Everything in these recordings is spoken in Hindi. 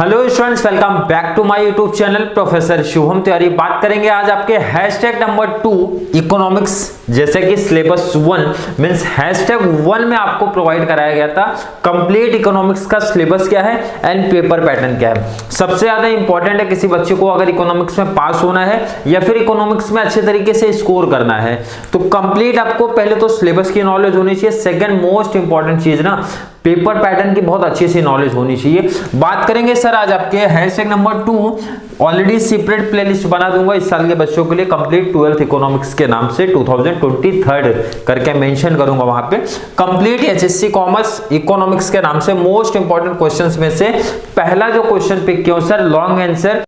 Hello students, welcome back to my YouTube channel professor Shubham Tiwari. बात करेंगे आज आपके हैशटैग नंबर 2 इकोनॉमिक्स, जैसे कि सिलेबस 1 मींस हैशटैग 1 में आपको प्रोवाइड कराया गया था कंप्लीट इकोनॉमिक्स का सिलेबस क्या है एंड पेपर पैटर्न क्या है। सबसे ज्यादा इंपॉर्टेंट है किसी बच्चे को अगर इकोनॉमिक्स में पास होना है या फिर इकोनॉमिक्स में अच्छे तरीके से स्कोर करना है तो कंप्लीट आपको पहले तो सिलेबस की नॉलेज होनी चाहिए। सेकंड मोस्ट इंपॉर्टेंट चीज ना, पेपर पैटर्न की बहुत अच्छी सी नॉलेज होनी चाहिए। बात करेंगे सर आज आपके hashtag number 2, already separate playlist बना दूंगा इस साल के बच्चों के लिए कंप्लीट 12th इकोनॉमिक्स के नाम से 2023 करके मेंशन करूंगा वहां पे। कंप्लीट एचएससी कॉमर्स इकोनॉमिक्स के नाम से मोस्ट इंपॉर्टेंट क्वेश्चंस में से पहला जो क्वेश्चन पिक किया सर, लॉन्ग आंसर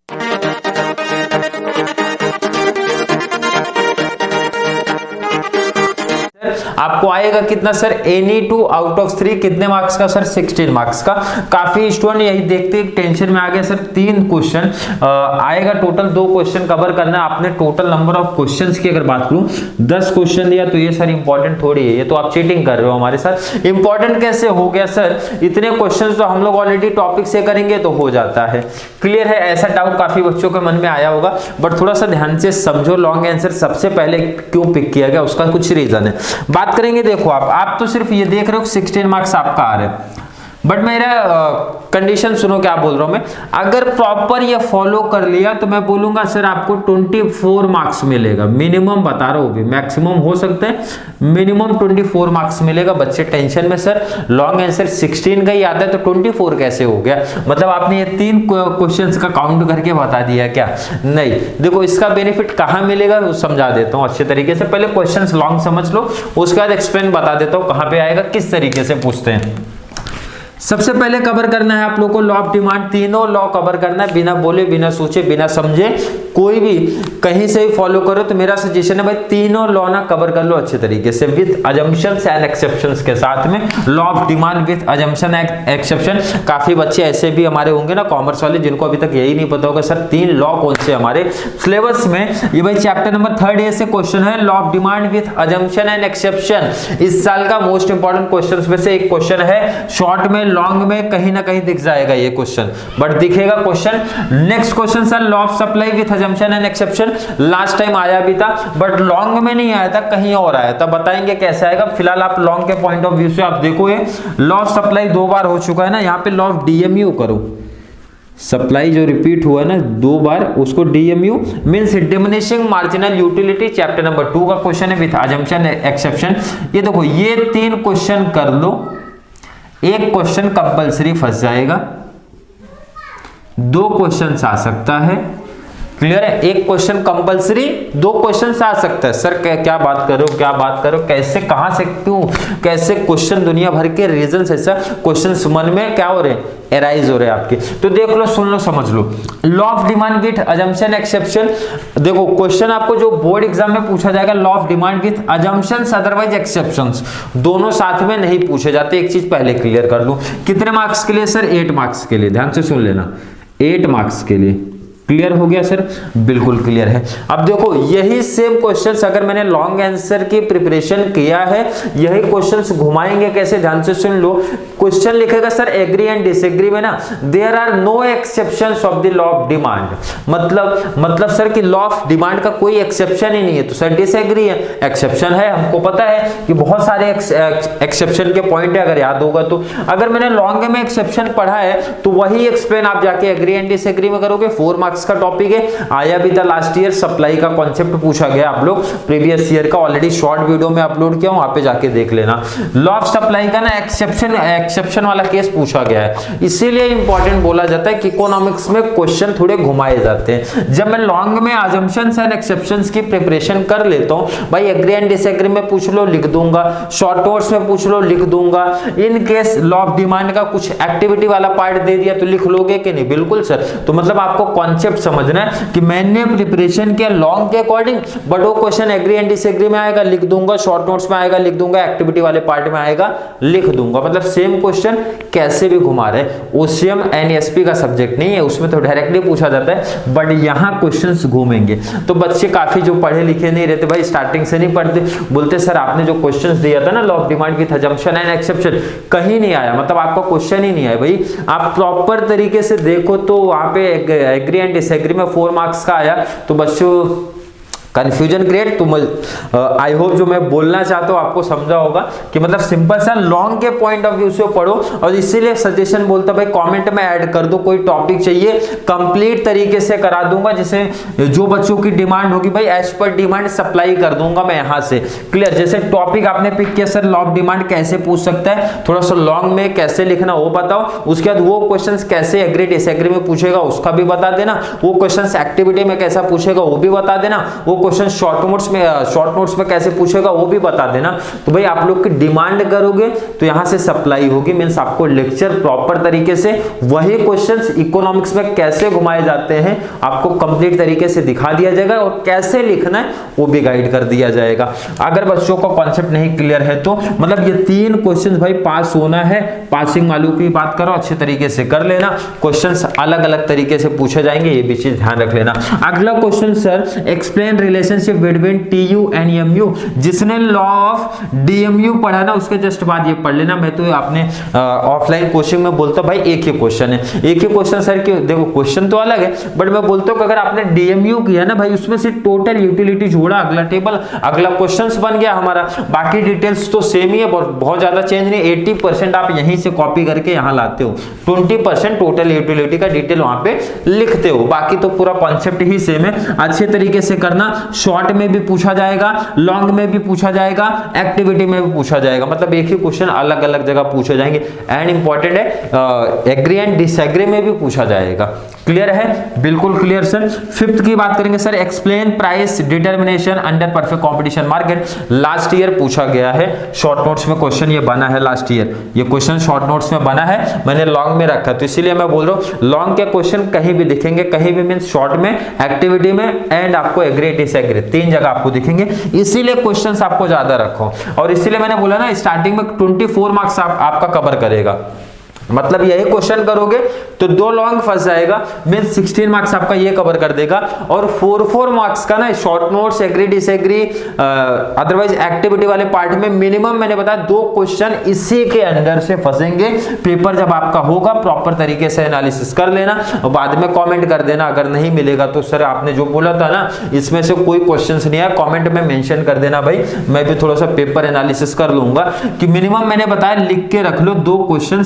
आपको आएगा कितना सर, एनी 2 आउट ऑफ 3 कितने मार्क्स का सर, 16 मार्क्स का। काफी स्टूडेंट यही देखते टेंशन में आ गया सर, 3 क्वेश्चन आएगा टोटल, 2 क्वेश्चन कवर करना है आपने। टोटल नंबर ऑफ क्वेश्चंस की अगर बात करूं 10 क्वेश्चन दिया तो ये सर इंपॉर्टेंट थोड़ी है, ये तो आप चीटिंग कर रहे हो हमारे साथ। इंपॉर्टेंट कैसे हो गया सर, इतने क्वेश्चन तो हम लोग ऑलरेडी टॉपिक से करेंगे तो हो जाता है। क्लियर है, ऐसा डाउट काफी बच्चों के मन में आया होगा, बट थोड़ा सा ध्यान से समझो लॉन्ग आंसर सबसे पहले क्यों पिक किया गया, उसका कुछ रीजन है। बात करेंगे, देखो आप तो सिर्फ ये देख रहे हो 16 मार्क्स आपका आ रहा है, बट मेरा कंडीशन सुनो क्या बोल रहा हूं मैं। अगर प्रॉपर ये फॉलो कर लिया तो मैं बोलूंगा सर आपको 24 मार्क्स मिलेगा मिनिमम, बता रहा हूं, मैक्सिमम हो सकते हैं मिनिमम 24 मार्क्स मिलेगा। बच्चे टेंशन में सर लॉन्ग आंसर 16 का ही आता है तो 24 कैसे हो गया, मतलब आपने ये 3 क्वेश्चंस का काउंट करके बता दिया क्या? नहीं, देखो इसका बेनिफिट कहां मिलेगा वो समझा देता हूं अच्छे तरीके से। पहले क्वेश्चंस लॉन्ग समझ लो, उसके बाद एक्सप्लेन बता देता हूं कहां पे आएगा, किस तरीके से पूछते हैं। सबसे पहले कवर करना है आप लोगों को लॉ ऑफ डिमांड, तीनों लॉ कवर करना है बिना बोले बिना सोचे बिना समझे। कोई भी कहीं से भी फॉलो करो तो मेरा सजेशन है भाई तीनों लॉ ना कवर कर लो अच्छे तरीके से विद अजम्पशंस एंड एक्सेप्शंस के साथ में। Law of demand with assumption and exception. काफी बच्चे ऐसे भी हमारे होंगे ना कॉमर्स वाले जिनको अभी तक यही नहीं पता होगा सर 3 लॉ कौन से हमारे सिलेबस में। ये भाई चैप्टर नंबर 3 से क्वेश्चन है law of demand with assumption and exception. इस साल का मोस्ट इंपॉर्टेंट क्वेश्चन में से एक क्वेश्चन है, शॉर्ट में लॉन्ग में कहीं ना कहीं दिख जाएगा ये क्वेश्चन, बट दिखेगा question. Next question sir law of supply with assumption and exception, last time आया भी था बट लॉन्ग में नहीं आया था, कहीं और आया था, बताएंगे कैसे आएगा। फिलहाल आप लॉन्ग के पॉइंट ऑफ व्यू से आप देखो, ये लॉ ऑफ सप्लाई 2 बार हो चुका है ना, यहाँ पे लॉ ऑफ डीएमयू करो, सप्लाई जो रिपीट हुआ है ना 2 बार उसको DMU means diminishing marginal utility, chapter number 2 का क्वेश्चन है विद अजम्पशन एक्सेप्शन। ये देखो ये 3 क्वेश्चन कर लो, एक क्वेश्चन कंपलसरी फंस जाएगा, 2 क्वेश्चन आ सकता है। क्लियर है, एक क्वेश्चन कंपलसरी, 2 क्वेश्चन आ सकता है। सर क्या बात करो, क्या बात करो, कैसे, कहां से, क्यों, कैसे क्वेश्चन, दुनिया भर के रीजन ऐसा क्वेश्चन मन में क्या हो रहे हैं, एराइज हो रहे हैं आपके। तो देख लो, सुन लो, समझ लो। Law of demand with assumption exception, देखो क्वेश्चन आपको जो बोर्ड एग्जाम में पूछा जाएगा law of demand with assumptions otherwise exceptions, दोनों साथ में नहीं पूछे जाते। एक चीज पहले क्लियर कर लूं, कितने मार्क्स के लिए सर, 8 मार्क्स के लिए, ध्यान से सुन लेना, 8 मार्क्स के लिए। क्लियर हो गया सर, बिल्कुल क्लियर है। अब देखो यही सेम क्वेश्चंस अगर मैंने लॉन्ग आंसर की प्रिपरेशन किया है, यही क्वेश्चंस घुमाएंगे कैसे, ध्यान से सुन लो। क्वेश्चन लिखेगा सर एग्री एंड डिसएग्री में ना, there are no exceptions of the law of demand, मतलब सर कि लॉ ऑफ डिमांड का कोई एक्सेप्शन ही नहीं है, तो सर डिसएग्री है। एक्सेप्शन है, हमको पता है कि बहुत सारे एक्सेप्शन के पॉइंट है, अगर याद होगा तो। अगर मैंने लॉन्ग में एक्सेप्शन पढ़ा है तो वही एक्सप्लेन आप जाके एग्री एंड डिसएग्री में करोगे। 4 मार्क्स का टॉपिक है, आया भी था लास्ट ईयर, सप्लाई का कॉन्सेप्ट पूछा गया, आप लोग प्रीवियस ईयर का ऑलरेडी शॉर्ट वीडियो में अपलोड किया, वहां पे जाके देख लेना। लॉ ऑफ सप्लाई का ना एक्सेप्शन वाला केस पूछा गया है, इसीलिए इंपॉर्टेंट बोला जाता है कि इकोनॉमिक्स में क्वेश्चन थोड़े घुमाए जाते हैं। जब मैं लॉन्ग में अजम्पशंस एंड एक्सेप्शंस की प्रिपरेशन कर लेता हूं, भाई एग्री एंड डिसएग्री में पूछ लो लिख दूंगा, शॉर्ट नोट्स में पूछ लो लिख दूंगा। In case law of demand का कुछ एक्टिविटी वाला पार्ट दे दिया तो लिख लोगे कि नहीं, बिल्कुल सर। तो मतलब आपको कॉन्सेप्ट कॉन्सेप्ट समझना है कि मैंने प्रिपरेशन किया लॉन्ग के अकॉर्डिंग, बट वो क्वेश्चन एग्री एंड डिसएग्री में आएगा लिख दूंगा, शॉर्ट नोट्स में आएगा लिख दूंगा, एक्टिविटी वाले पार्ट में आएगा लिख दूंगा। मतलब सेम क्वेश्चन कैसे भी घुमा रहे। ओसीएम एनएसपी का सब्जेक्ट नहीं है, उसमें तो डायरेक्टली पूछा जाता है, बट यहाँ क्वेश्चंस घूमेंगे। तो बच्चे काफी जो पढ़े लिखे नहीं रहते भाई, स्टार्टिंग से नहीं पढ़ते, बोलते सर आपने जो क्वेश्चंस दिया था ना law of demand with assumption and exception, कहीं नहीं आया, मतलब आपका क्वेश्चन ही नहीं आया। भाई आप प्रॉपर तरीके से देखो तो वहां पे एग्री एंड डिसएग्री में 4 मार्क्स का आया। तो बच्चों कंफ्यूजन क्रिएट, तो आई होप जो मैं बोलना चाहता हूँ आपको समझा होगा कि मतलब सिंपल सा लॉन्ग के पॉइंट ऑफ व्यू से पढ़ो। और इसीलिए सजेशन बोलता भाई कमेंट में ऐड कर दो, कोई टॉपिक चाहिए कंप्लीट तरीके से करा दूंगा, जिसे जो बच्चों की डिमांड होगी भाई एज पर डिमांड सप्लाई कर दूंगा मैं यहाँ से। क्लियर? जैसे टॉपिक आपने पिक किया सर लॉ ऑफ डिमांड कैसे पूछ सकता है, थोड़ा सा लॉन्ग में कैसे लिखना वो बताओ, उसके बाद वो क्वेश्चन कैसे एग्री डिसएग्री में पूछेगा उसका भी बता देना, वो क्वेश्चन एक्टिविटी में कैसा पूछेगा वो भी बता देना, वो क्वेश्चन शॉर्ट नोट्स में कैसे पूछेगा वो भी बता देना। तो भाई आप लोग की डिमांड करोगे तो यहां से सप्लाई होगी, मींस आपको लेक्चर प्रॉपर तरीके से वही क्वेश्चंस इकोनॉमिक्स में कैसे घुमाए जाते हैं आपको कंप्लीट तरीके से दिखा दिया जाएगा, और कैसे लिखना है वो भी गाइड कर दिया जाएगा। अगर बच्चों को कॉन्सेप्ट नहीं क्लियर है तो मतलब ये 3 क्वेश्चन भाई पास होना है, पासिंग वालों की बात करो अच्छे तरीके से कर लेना, क्वेश्चंस अलग अलग तरीके से पूछे जाएंगे, ये भी चीज ध्यान रख लेना। अगला question sir explain relationship between TU and MU. जिसने लॉ ऑफ डीएमयू पढ़ा ना उसके जस्ट बाद ये पढ़ लेना। मैं तो आपने ऑफलाइन कोचिंग में बोलता भाई एक ही क्वेश्चन है, एक ही क्वेश्चन सर कि देखो क्वेश्चन तो अलग है, बट मैं बोलता हूँ कि अगर आपने डीएमयू किया ना भाई उसमें से टोटल यूटिलिटी जोड़ा, अगला टेबल अगला क्वेश्चन बन गया हमारा, बाकी डिटेल्स तो सेम ही है, बहुत ज्यादा चेंज नहीं। 80% आप यहीं से कॉपी करके यहाँ लाते हो, 20% टोटल यूटिलिटी का डिटेल वहां पे लिखते हो, बाकी तो पूरा कॉन्सेप्ट ही सेम है। अच्छे तरीके से करना, शॉर्ट में भी पूछा जाएगा, लॉन्ग में भी पूछा जाएगा, एक्टिविटी में भी पूछा जाएगा, मतलब एक ही क्वेश्चन अलग अलग जगह पूछे जाएंगे। एंड इंपॉर्टेंट है एग्री एंड डिसएग्री में भी पूछा जाएगा। क्लियर है? बिल्कुल क्लियर सर। 5th की बात करेंगे sir explain price determination under perfect competition market. Last year पूछा गया है, शॉर्ट नोट्स में क्वेश्चन ये बना है लास्ट ईयर, ये क्वेश्चन शॉर्ट नोट्स में बना है, मैंने लॉन्ग में रखा, तो इसीलिए मैं बोल रहा हूँ लॉन्ग के क्वेश्चन कहीं भी दिखेंगे, कहीं भी मींस शॉर्ट में, एक्टिविटी में एंड आपको एग्री डिसएग्री 3 जगह आपको दिखेंगे, इसीलिए क्वेश्चंस आपको ज्यादा रखो। और इसीलिए मैंने बोला ना स्टार्टिंग में 24 मार्क्स आपका कवर करेगा, मतलब यही क्वेश्चन करोगे तो 2 लॉन्ग फंस जाएगा, मींस 16 मार्क्स आपका ये कवर कर देगा, और 4 मार्क्स का ना short notes agree disagree otherwise activity वाले पार्ट में मिनिमम मैंने बताया 2 क्वेश्चन इसी के अंदर से फंसेंगे। पेपर जब आपका होगा प्रॉपर तरीके से एनालिसिस कर लेना और बाद में कमेंट कर देना, अगर नहीं मिलेगा तो सर आपने जो बोला था ना इसमें से कोई क्वेश्चन नहीं आया, कॉमेंट में मेंशन कर देना भाई, मैं भी थोड़ा सा पेपर एनालिसिस कर लूंगा। कि मिनिमम मैंने बताया लिख के रख लो 2 क्वेश्चन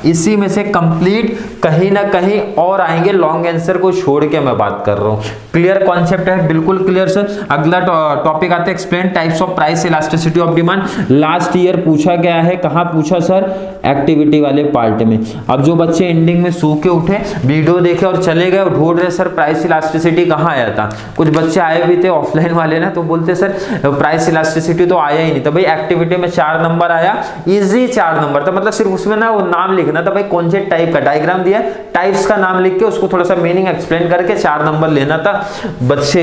इसी में से कंप्लीट, कहीं ना कहीं और आएंगे, लॉन्ग आंसर को छोड़ के मैं बात कर रहा हूं। क्लियर कॉन्सेप्ट है? बिल्कुल क्लियर सर। अगला टॉपिक आते हैं explain types of price elasticity of demand. Last year पूछा गया है, कहां पूछा सर? एक्टिविटी वाले पार्ट में। अब जो बच्चे एंडिंग में सो के उठे, वीडियो देखे और चले गए और ढूंढ रहे सर प्राइस इलास्टिसिटी कहां आया था, कुछ बच्चे आए भी थे ऑफलाइन वाले ना, तो बोलते सर प्राइस इलास्टिसिटी तो आया ही नहीं था। भाई एक्टिविटी में 4 नंबर आया, इजी 4 नंबर था, मतलब सिर्फ उसमें ना वो नाम लिखना था भाई कौन से टाइप का, डायग्राम दिया टाइप्स का नाम लिख के उसको थोड़ा सा मीनिंग एक्सप्लेन करके 4 नंबर लेना था। बच्चे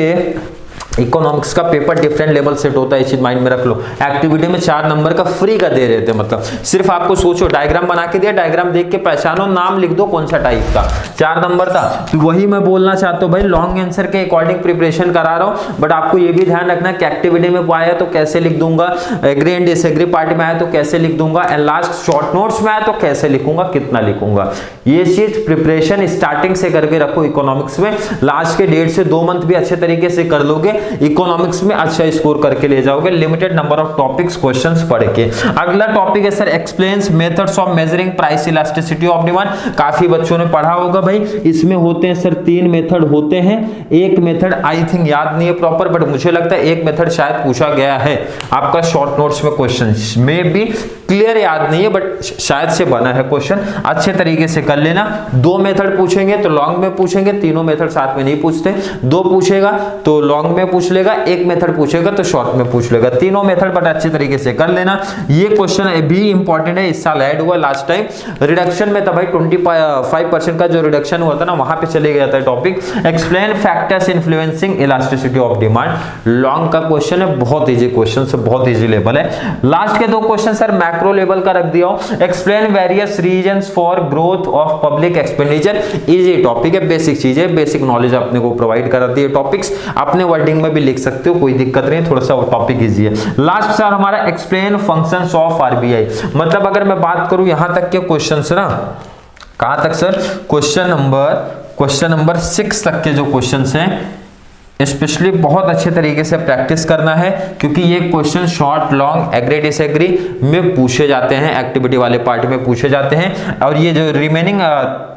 इकोनॉमिक्स का पेपर डिफरेंट लेवल सेट होता है, इस चीज माइंड में रख लो। एक्टिविटी में 4 नंबर का फ्री का दे रहे थे, मतलब सिर्फ आपको सोचो डायग्राम बना के दिया, डायग्राम देख के पहचानो, नाम लिख दो कौन सा टाइप का, 4 नंबर था। तो वही मैं बोलना चाहता हूँ भाई लॉन्ग आंसर के अकॉर्डिंग प्रिपरेशन करा रहा हूँ, बट आपको ये भी ध्यान रखना कि एक्टिविटी में आया तो कैसे लिख दूंगा, एग्री एंड डिसएग्री पार्ट में आया तो कैसे लिख दूंगा, एंड लास्ट शॉर्ट नोट्स में आया तो कैसे लिखूंगा, कितना लिखूंगा। ये चीज प्रिपरेशन स्टार्टिंग से करके रखो इकोनॉमिक्स में, लास्ट के 1.5 से 2 मंथ भी अच्छे तरीके से कर लोगे, इकोनॉमिक्स में अच्छा स्कोर करके ले जाओगे, limited number of topics questions पढ़ के। अगला टॉपिक है sir explains methods of measuring price elasticity of demand. काफी बच्चों ने पढ़ा होगा भाई, इसमें होते हैं सर 3 मेथड होते हैं। एक मेथड आई थिंक याद नहीं है प्रॉपर, बट मुझे लगता है एक मेथड शायद पूछा गया है आपका शॉर्ट नोट्स में, क्वेश्चन में भी क्लियर याद नहीं है बट शायद से बना है क्वेश्चन, अच्छे तरीके से कर लेना। 2 मेथड पूछेंगे तो लॉन्ग में पूछेंगे, तीनों मेथड साथ में नहीं पूछते। 2 पूछेगा तो लॉन्ग में पूछ लेगा, 1 मेथड पूछेगा तो शॉर्ट में पूछ लेगा, तीनों मेथड बट अच्छे तरीके से कर लेना। ये क्वेश्चन भी इंपॉर्टेंट है, इस साल ऐड हुआ लास्ट टाइम रिडक्शन में था भाई, 25% का जो रिडक्शन हुआ था ना, वहां पे चले गया था topic. Explain factors influencing elasticity of demand, long का क्वेश्चन है, बहुत इजी क्वेश्चन से, बहुत इजी लेवल है। लास्ट के 2 क्वेश्चन सर मैक्रो लेवल का रख दिया हूं। Explain various reasons for growth of public expenditure, easy topic है, बेसिक चीज है, बेसिक नॉलेज अपने को प्रोवाइड कराती है। टॉपिक्स अपने वर्डिंग में भी लिख सकते हो, कोई दिक्कत नहीं, थोड़ा सा टॉपिक इजी है। लास्ट सर हमारा एक्सप्लेन फंक्शंस ऑफ आरबीआई, मतलब अगर मैं बात करूं यहां तक के क्वेश्चंस ना, कहां तक सर, क्वेश्चन नंबर 6 तक के जो क्वेश्चंस हैं स्पेशली बहुत अच्छे तरीके से प्रैक्टिस करना है, क्योंकि ये question short, long, agree, disagree में पूछे जाते हैं, एक्टिविटी वाले पार्ट में पूछे जाते हैं। और ये जो रिमेनिंग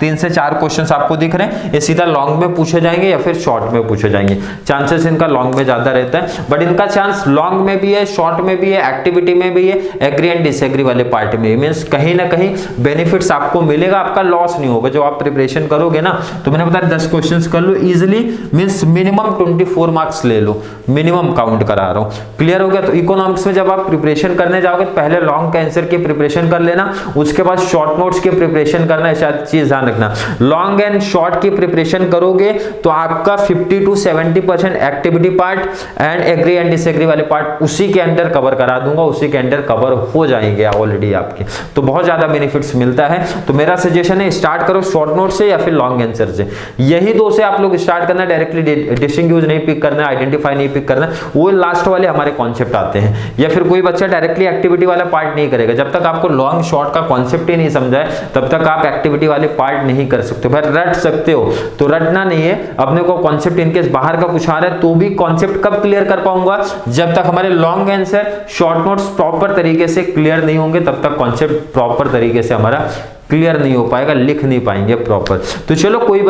3 से 4 क्वेश्चंस आपको दिख रहे हैं, ये सीधा लॉन्ग में पूछे जाएंगे या फिर शॉर्ट में पूछे जाएंगे। चांसेस इनका लॉन्ग में ज्यादा रहता है, बट इनका चांस लॉन्ग में भी है, शॉर्ट में भी है, एक्टिविटी में भी है, एग्री एंड डिसएग्री वाले पार्ट में। मीन्स कहीं ना कहीं बेनिफिट्स आपको मिलेगा, आपका लॉस नहीं होगा। जो आप प्रिपरेशन करोगे ना, तो मैंने बताया 10 क्वेश्चन कर लो इजिली, मीन्स मिनिमम 24 मार्क्स ले लो, मिनिमम काउंट करा रहा हूं। क्लियर हो गया? तो इकोनॉमिक्स में जब आप प्रिपरेशन करने जाओगे, पहले लॉन्ग के आंसर की प्रिपरेशन कर लेना, उसके बाद शॉर्ट नोट्स की प्रिपरेशन करना है, शायद चीज ध्यान रखना। लॉन्ग एंड शॉर्ट की प्रिपरेशन करोगे तो आपका 50 to 70% activity part and agree and disagree वाले पार्ट उसी के अंदर कवर करा दूंगा, उसी के अंदर कवर हो जाएंगे ऑलरेडी आपके, तो बहुत ज्यादा बेनिफिट्स मिलता है। तो मेरा सजेशन है स्टार्ट करो शॉर्ट नोट से या फिर लॉन्ग आंसर से, यही 2 से आप लोग स्टार्ट करना। डायरेक्टली डिस्टिंग्विश नहीं पिक करना, आइडेंटिफाई नहीं पिक करना, वो लास्ट वाले हमारे कॉन्सेप्ट आते हैं। या फिर कोई बच्चा डायरेक्टली एक्टिविटी वाला पार्ट नहीं करेगा, जब तक आपको लॉन्ग शॉर्ट का कॉन्सेप्ट ही नहीं समझा है तब तक आप एक्टिविटी वाले पार्ट नहीं कर सकते। भाई रट सकते हो तो रटना नहीं है, अपने को कॉन्सेप्ट इनकेस बाहर का कुछ आ रहा है तो भी कॉन्सेप्ट कब क्लियर कर पाऊंगा, जब तक हमारे long answer short notes proper तरीके से क्लियर नहीं होंगे, तब तक कॉन्सेप्ट प्रॉपर तरीके से हमारा क्लियर नहीं हो पाएगा, लिख नहीं पाएंगे प्रॉपर। तो चलो कोई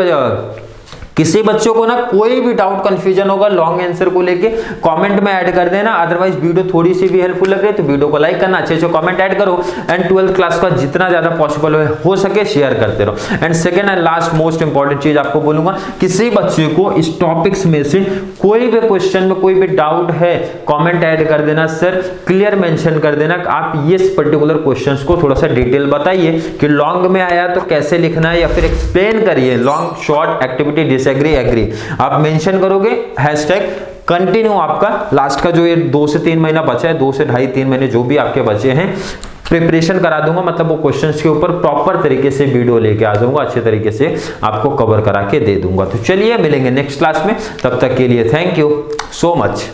किसी बच्चों को ना कोई भी डाउट कंफ्यूजन होगा लॉन्ग आंसर को लेके कमेंट में ऐड कर देना। अदरवाइज वीडियो थोड़ी सी भी हेल्पफुल लग रही है तो वीडियो को लाइक करना, अच्छे कमेंट ऐड करो एंड 12th क्लास का जितना ज्यादा पॉसिबल हो सके शेयर करते रहो। And second and last most important चीज आपको बोलूंगा, किसी बच्चे को इस टॉपिक्स में से कोई भी क्वेश्चन में कोई भी डाउट है कॉमेंट ऐड कर देना, सर क्लियर मेंशन कर देना आप ये पर्टिकुलर क्वेश्चन को थोड़ा सा डिटेल बताइए कि लॉन्ग में आया तो कैसे लिखना है, या फिर एक्सप्लेन करिए long, short, activity, disagree, agree आप मेंशन करोगे। हैशटैग कंटिन्यू आपका लास्ट का जो ये 2 से 3 महीना बचा है, 2 से 2.5-3 महीने जो भी आपके बचे हैं, प्रिपरेशन करा दूंगा, मतलब वो क्वेश्चंस के ऊपर प्रॉपर तरीके से वीडियो लेके आ जाऊंगा, अच्छे तरीके से आपको कवर करा के दे दूंगा। तो चलिए मिलेंगे नेक्स्ट क्लास में, तब तक के लिए थैंक यू सो मच।